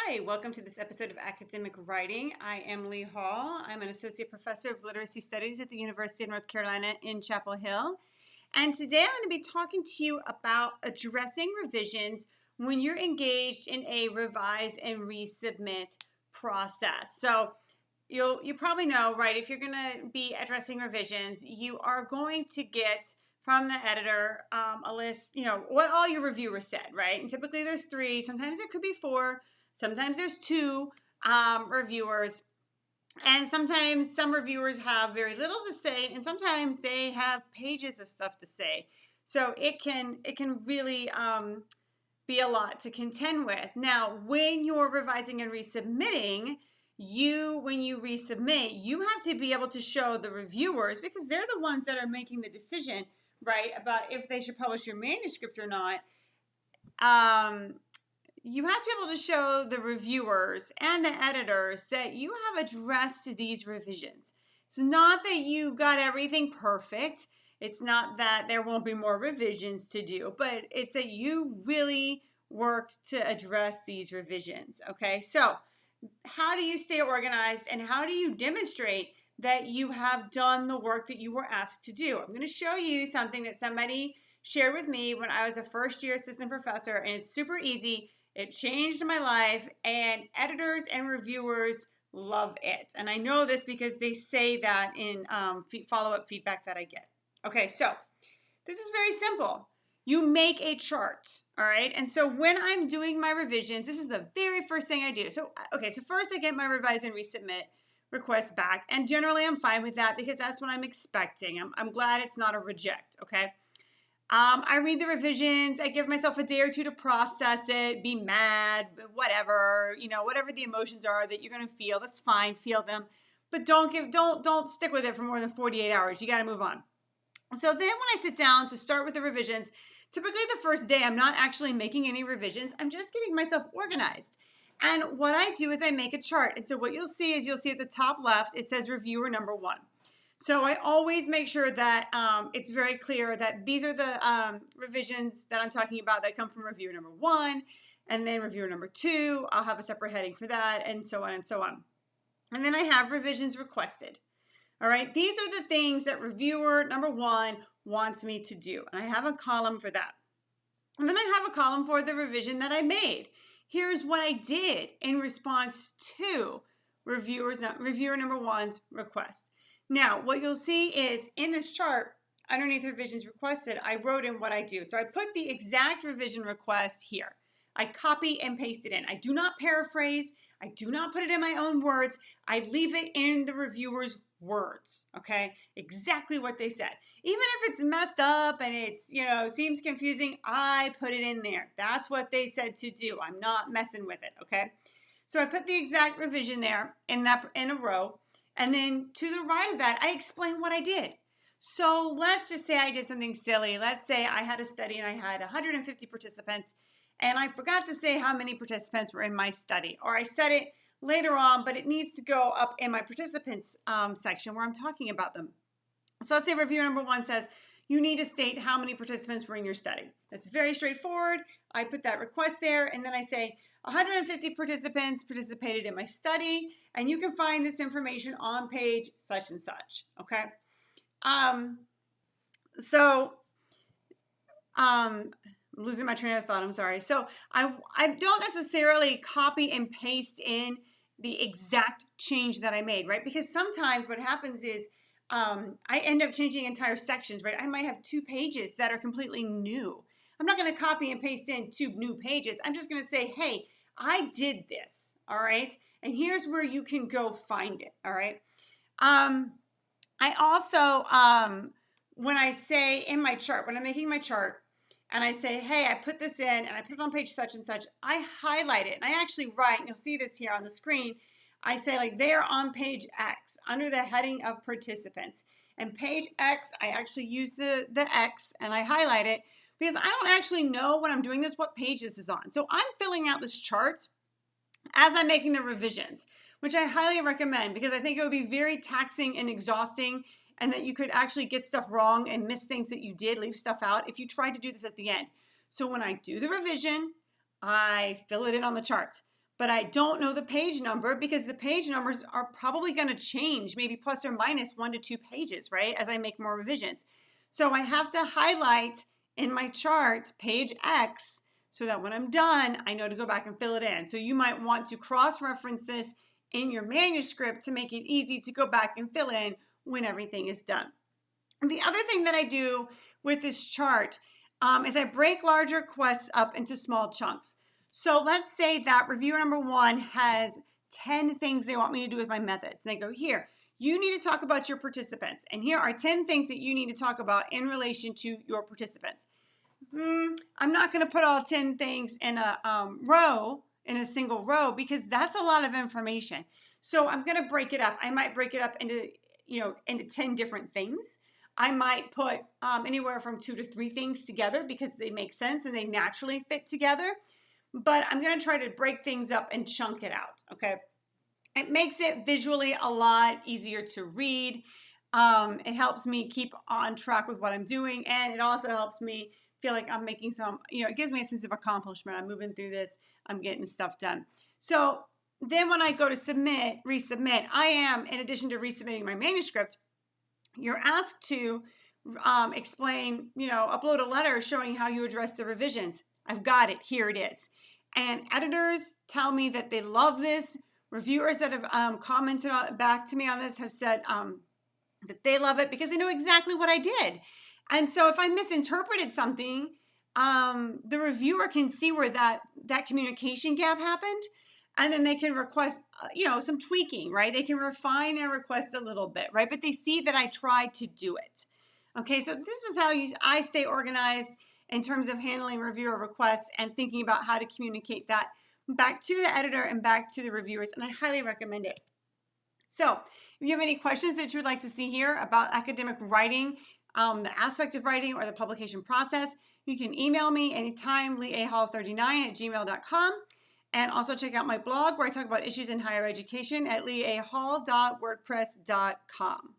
Hi, welcome to this episode of Academic Writing. I am Lee Hall. I'm an Associate Professor of Literacy Studies at the University of North Carolina in Chapel Hill. And today I'm going to be talking to you about addressing revisions when you're engaged in a revise and resubmit process. So you probably know, right, if you're going to be addressing revisions, you are going to get from the editor a list, what all your reviewers said, right? And typically there's 3, sometimes there could be 4, sometimes there's 2 reviewers, and sometimes some reviewers have very little to say, and sometimes they have pages of stuff to say. So it can really be a lot to contend with. Now, when you're revising and resubmitting, when you resubmit, you have to be able to show the reviewers, because they're the ones that are making the decision, right, about if they should publish your manuscript or not. You have to be able to show the reviewers and the editors that you have addressed these revisions. It's not that you got everything perfect. It's not that there won't be more revisions to do, but it's that you really worked to address these revisions, okay? So how do you stay organized, and how do you demonstrate that you have done the work that you were asked to do? I'm going to show you something that somebody shared with me when I was a first-year assistant professor, and it's super easy. It changed my life, and editors and reviewers love it. And I know this because they say that in follow-up feedback that I get. Okay, so this is very simple. You make a chart, all right? And so when I'm doing my revisions, this is the very first thing I do. So first I get my revise and resubmit request back, and generally I'm fine with that because that's what I'm expecting. I'm glad it's not a reject, okay? I read the revisions. I give myself a day or 2 to process it, be mad, whatever, whatever the emotions are that you're going to feel. That's fine. Feel them, but don't stick with it for more than 48 hours. You got to move on. So then when I sit down to start with the revisions, typically the first day I'm not actually making any revisions. I'm just getting myself organized. And what I do is I make a chart. And so what you'll see at the top left, it says reviewer number 1. So I always make sure that it's very clear that these are the revisions that I'm talking about that come from reviewer number 1, and then reviewer number 2. I'll have a separate heading for that, and so on and so on. And then I have revisions requested. All right, these are the things that reviewer number 1 wants me to do, and I have a column for that. And then I have a column for the revision that I made. Here's what I did in response to reviewer number 1's request. Now, what you'll see is in this chart, underneath revisions requested, I wrote in what I do. So I put the exact revision request here. I copy and paste it in. I do not paraphrase. I do not put it in my own words. I leave it in the reviewer's words, okay? Exactly what they said. Even if it's messed up and it's, seems confusing, I put it in there. That's what they said to do. I'm not messing with it, okay? So I put the exact revision there in a row. And then to the right of that, I explain what I did. So let's just say I did something silly. Let's say I had a study and I had 150 participants, and I forgot to say how many participants were in my study. Or I said it later on, but it needs to go up in my participants section where I'm talking about them. So let's say reviewer number 1 says, you need to state how many participants were in your study. That's very straightforward. I put that request there, and then I say 150 participants participated in my study, and you can find this information on page such and such, okay? I'm losing my train of thought, I'm sorry. So I don't necessarily copy and paste in the exact change that I made, right? Because sometimes what happens is I end up changing entire sections, right? I might have 2 pages that are completely new. I'm not going to copy and paste in 2 new pages. I'm just going to say, hey, I did this, all right? And here's where you can go find it, all right? I also, when I say in my chart, when I'm making my chart, and I say, hey, I put this in, and I put it on page such and such, I highlight it, and I actually write, and you'll see this here on the screen, I say, like, they're on page X, under the heading of participants. And page X, I actually use the X, and I highlight it, because I don't actually know when I'm doing this what page this is on. So I'm filling out this chart as I'm making the revisions, which I highly recommend, because I think it would be very taxing and exhausting, and that you could actually get stuff wrong and miss things that you did, leave stuff out, if you tried to do this at the end. So when I do the revision, I fill it in on the chart. but I don't know the page number because the page numbers are probably going to change, maybe plus or minus 1 to 2 pages, right, as I make more revisions. So I have to highlight in my chart page X so that when I'm done, I know to go back and fill it in. So you might want to cross-reference this in your manuscript to make it easy to go back and fill in when everything is done. And the other thing that I do with this chart is I break large requests up into small chunks. So let's say that reviewer number 1 has 10 things they want me to do with my methods. And they go, here, you need to talk about your participants. And here are 10 things that you need to talk about in relation to your participants. I'm not going to put all 10 things in a in a single row, because that's a lot of information. So I'm going to break it up. I might break it up into 10 different things. I might put anywhere from 2 to 3 things together because they make sense and they naturally fit together. But I'm going to try to break things up and chunk it out, okay? It makes it visually a lot easier to read. It helps me keep on track with what I'm doing, and it also helps me feel like I'm making some, it gives me a sense of accomplishment. I'm moving through this, I'm getting stuff done. So then when I go to resubmit, I am, in addition to resubmitting my manuscript, you're asked to explain, upload a letter showing how you address the revisions. I've got it, here it is. And editors tell me that they love this. Reviewers that have commented back to me on this have said that they love it because they know exactly what I did. And so if I misinterpreted something, the reviewer can see where that communication gap happened, and then they can request, some tweaking, right? They can refine their request a little bit, right? But they see that I tried to do it. Okay, so this is how I stay organized in terms of handling reviewer requests and thinking about how to communicate that back to the editor and back to the reviewers, and I highly recommend it. So if you have any questions that you would like to see here about academic writing, the aspect of writing or the publication process, you can email me anytime, leahall39@gmail.com. And also check out my blog where I talk about issues in higher education at leahall.wordpress.com.